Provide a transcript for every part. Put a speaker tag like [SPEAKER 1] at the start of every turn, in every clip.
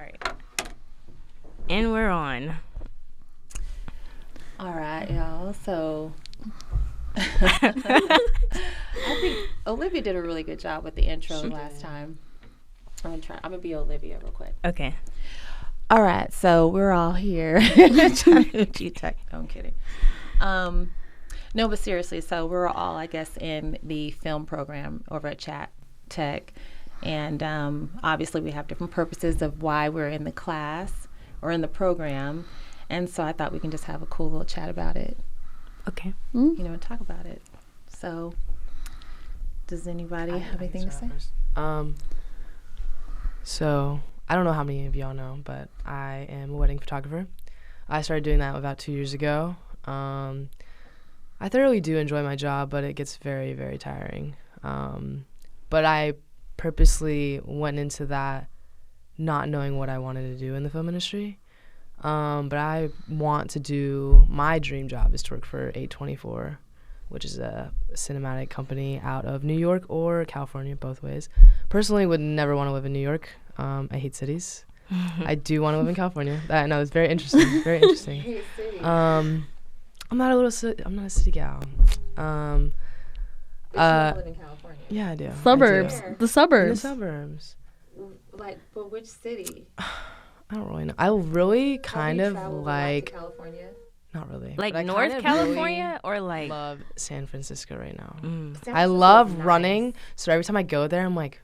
[SPEAKER 1] right. And we're on.
[SPEAKER 2] All right, y'all. So I think Olivia did a really good job with the intro last time. I'm gonna be Olivia real quick.
[SPEAKER 1] Okay.
[SPEAKER 2] All right, so we're all here. Trying to G-Tech. No, I'm kidding. No, but seriously, so we're all, I guess, in the film program over at Chat Tech. And obviously we have different purposes of why we're in the class or in the program. And so I thought we can just have a cool little chat about it.
[SPEAKER 1] Okay.
[SPEAKER 2] You know, and talk about it. So does anybody have anything to say?
[SPEAKER 3] So I don't know how many of y'all know, but I am a wedding photographer. I started doing that about 2 years ago. I thoroughly do enjoy my job, but it gets very, very tiring. But I purposely went into that not knowing what I wanted to do in the film industry. But I want to do, my dream job is to work for 824, which is a cinematic company out of New York or California, both ways. Personally, would never want to live in New York. I hate cities. I do want to live in California. No, it's very interesting. Very interesting.
[SPEAKER 2] Hate city.
[SPEAKER 3] I'm not a city gal.
[SPEAKER 2] But you live in California.
[SPEAKER 3] Yeah, I do.
[SPEAKER 4] Suburbs.
[SPEAKER 3] I do.
[SPEAKER 4] The suburbs.
[SPEAKER 3] In the suburbs.
[SPEAKER 2] Like, but which city?
[SPEAKER 3] I don't really know. I really kind
[SPEAKER 2] Have
[SPEAKER 3] of
[SPEAKER 2] you traveled a lot to
[SPEAKER 3] like.
[SPEAKER 2] California?
[SPEAKER 3] Not really.
[SPEAKER 1] Like
[SPEAKER 3] but I
[SPEAKER 1] North
[SPEAKER 3] kind of
[SPEAKER 1] California or
[SPEAKER 3] really
[SPEAKER 1] like
[SPEAKER 3] love San Francisco right now.
[SPEAKER 1] Mm.
[SPEAKER 3] I love running, so every time I go there, I'm like,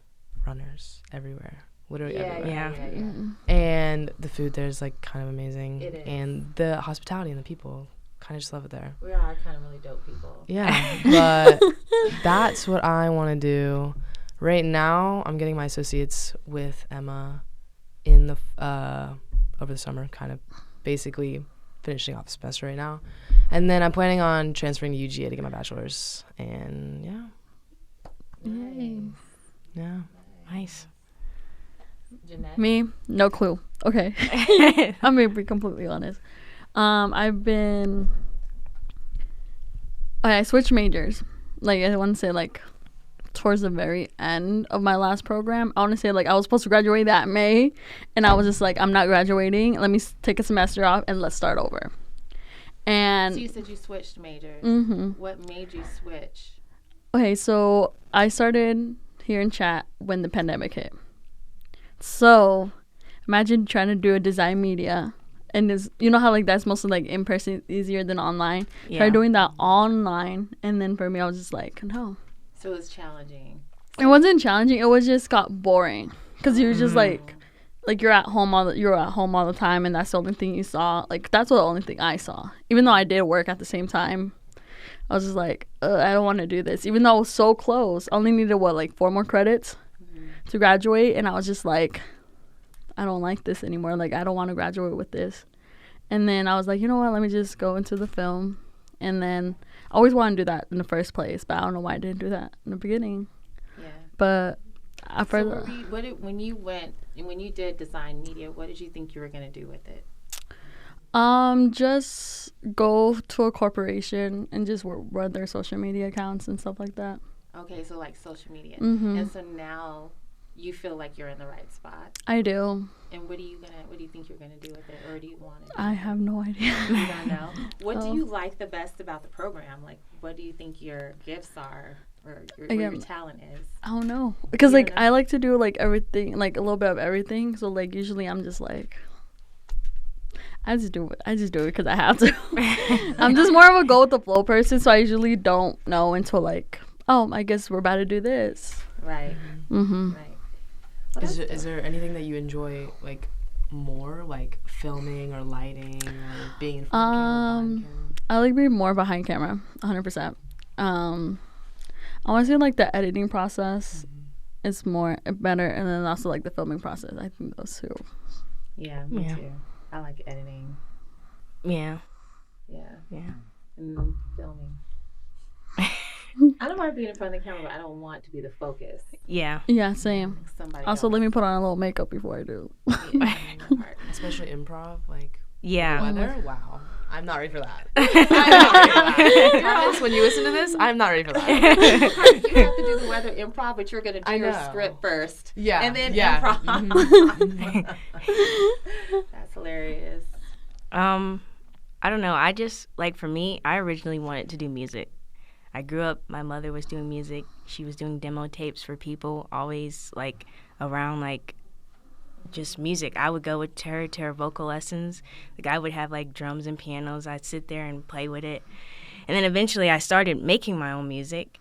[SPEAKER 3] runners everywhere, literally everywhere.
[SPEAKER 1] Yeah.
[SPEAKER 3] And the food there is like kind of amazing,
[SPEAKER 2] It is.
[SPEAKER 3] and the hospitality and the people, kind of just love it there.
[SPEAKER 2] We are kind of really dope people.
[SPEAKER 3] Yeah, but that's what I want to do. Right now, I'm getting my associates with Emma in the over the summer, kind of basically finishing off the semester right now. And then I'm planning on transferring to UGA to get my bachelor's. And yeah.
[SPEAKER 1] nice.
[SPEAKER 2] Jeannette?
[SPEAKER 4] Me, no clue. Okay. I'm gonna be completely honest. I switched majors. Like, I want to say, like, towards the very end of my last program. I want to say, like, I was supposed to graduate that May, and I was just like, I'm not graduating. Let me take a semester off, and let's start over. And
[SPEAKER 2] So you said you switched majors.
[SPEAKER 4] Mm-hmm.
[SPEAKER 2] What made you switch?
[SPEAKER 4] Okay, so I started here in Chat when the pandemic hit. So imagine trying to do a design media, and you know how like that's mostly like in person easier than online.
[SPEAKER 1] Yeah.
[SPEAKER 4] Try doing that online, and then for me, I was just like, no.
[SPEAKER 2] So it was challenging.
[SPEAKER 4] It wasn't challenging. It was just got boring because you were just like you're at home all the time, and that's the only thing you saw. Like that's the only thing I saw. Even though I did work at the same time, I was just like, I don't want to do this. Even though I was so close, I only needed 4 more credits to graduate, and I was just like, I don't like this anymore. Like I don't want to graduate with this. And then I was like, you know what? Let me just go into the film. And then I always wanted to do that in the first place, but I don't know why I didn't do that in the beginning.
[SPEAKER 2] Yeah.
[SPEAKER 4] But after
[SPEAKER 2] when you did design media, what did you think you were going to do with it?
[SPEAKER 4] just go to a corporation and just run their social media accounts and stuff like that.
[SPEAKER 2] Okay, so like social media.
[SPEAKER 4] Mm-hmm.
[SPEAKER 2] And so now you feel like you're in the right spot.
[SPEAKER 4] I do.
[SPEAKER 2] And what do you think you're gonna do with it, or do you want to?
[SPEAKER 4] I have no idea.
[SPEAKER 2] You don't know. What do you like the best about the program? Like, what do you think your gifts are, or what your talent is?
[SPEAKER 4] I don't know, because like I like to do like everything, like a little bit of everything. So like usually I'm just like, I just do it because I have to. I'm just more of a go with the flow person, so I usually don't know until like, oh, I guess we're about to do this.
[SPEAKER 2] Right.
[SPEAKER 4] Mm-hmm.
[SPEAKER 2] Right.
[SPEAKER 3] Is there anything that you enjoy like more, like filming or lighting or being in front of camera, behind camera?
[SPEAKER 4] I like being more behind camera, 100%. I want to say like the editing process is better, and then also like the filming process. I think those two.
[SPEAKER 2] Yeah, me too. I like editing.
[SPEAKER 1] Yeah.
[SPEAKER 2] Yeah.
[SPEAKER 1] Yeah.
[SPEAKER 2] And filming. I don't mind being in front of the camera, but I don't want to be the focus.
[SPEAKER 1] Yeah.
[SPEAKER 4] Yeah, same.
[SPEAKER 2] Somebody
[SPEAKER 4] Also,
[SPEAKER 2] else.
[SPEAKER 4] let me put on a little makeup before I do.
[SPEAKER 3] Especially improv, like
[SPEAKER 1] Yeah.
[SPEAKER 3] weather. Wow, I'm not ready for that. I'm not ready for that. Promise, when you listen to this, I'm not ready for that.
[SPEAKER 2] You have to do the weather improv, but you're going to do your script first.
[SPEAKER 3] Yeah.
[SPEAKER 2] And then
[SPEAKER 3] yeah.
[SPEAKER 2] improv. That's hilarious.
[SPEAKER 1] I don't know. I just, like, for me, I originally wanted to do music. I grew up, my mother was doing music. She was doing demo tapes for people, always, like, around, like, just music. I would go with her to her vocal lessons. Like, I would have, like, drums and pianos. I'd sit there and play with it. And then eventually I started making my own music.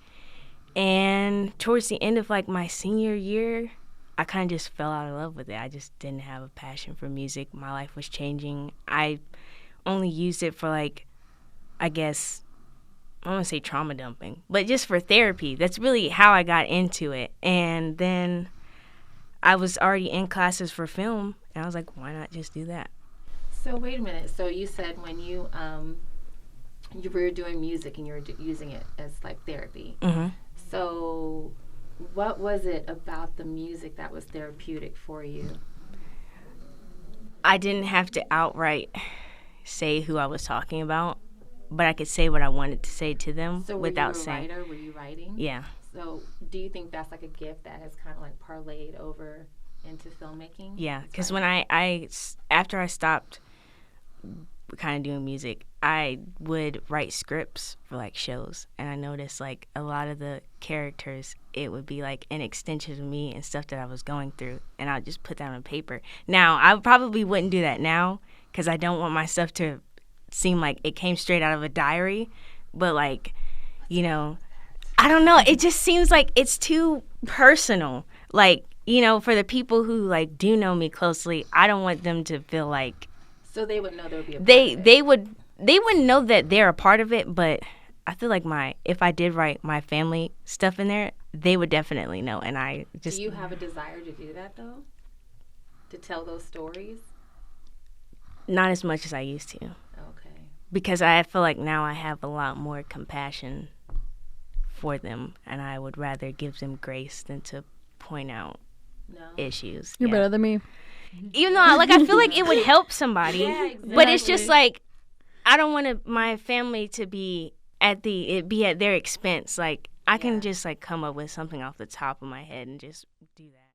[SPEAKER 1] And towards the end of, like, my senior year, I kind of just fell out of love with it. I just didn't have a passion for music. My life was changing. I only used it for, like, I guess, I don't want to say trauma dumping, but just for therapy. That's really how I got into it. And then I was already in classes for film, and I was like, why not just do that?
[SPEAKER 2] So wait a minute. So you said when you were doing music and you were using it as, like, therapy.
[SPEAKER 1] Mm-hmm.
[SPEAKER 2] So what was it about the music that was therapeutic for you?
[SPEAKER 1] I didn't have to outright say who I was talking about, but I could say what I wanted to say to them
[SPEAKER 2] So
[SPEAKER 1] without
[SPEAKER 2] were you a
[SPEAKER 1] saying.
[SPEAKER 2] writer? Were you writing?
[SPEAKER 1] Yeah.
[SPEAKER 2] So do you think that's like a gift that has kind of like parlayed over into filmmaking?
[SPEAKER 1] Yeah, because when after I stopped kind of doing music, I would write scripts for, like, shows, and I noticed, like, a lot of the characters, it would be like an extension of me and stuff that I was going through, and I'd just put that on paper. Now, I probably wouldn't do that now because I don't want my stuff to seem like it came straight out of a diary, but, like, you know, I don't know, it just seems like it's too personal. Like, you know, for the people who, like, do know me closely, I don't want them to feel like
[SPEAKER 2] So they would know there would be a part of it.
[SPEAKER 1] they wouldn't know that they're a part of it, but I feel like if I did write my family stuff in there, they would definitely know. And I just
[SPEAKER 2] Do you have a desire to do that though? To tell those stories?
[SPEAKER 1] not as much as I used to,
[SPEAKER 2] Okay.
[SPEAKER 1] because I feel like now I have a lot more compassion for them, and I would rather give them grace than to point out
[SPEAKER 2] No.
[SPEAKER 1] issues.
[SPEAKER 4] You're
[SPEAKER 1] Yeah.
[SPEAKER 4] better than me.
[SPEAKER 1] Even though I feel like it would help somebody,
[SPEAKER 2] Yeah,
[SPEAKER 1] but it's just
[SPEAKER 2] exactly.
[SPEAKER 1] like I don't want my family to be at their expense. Like, I can just, like, come up with something off the top of my head and just do that.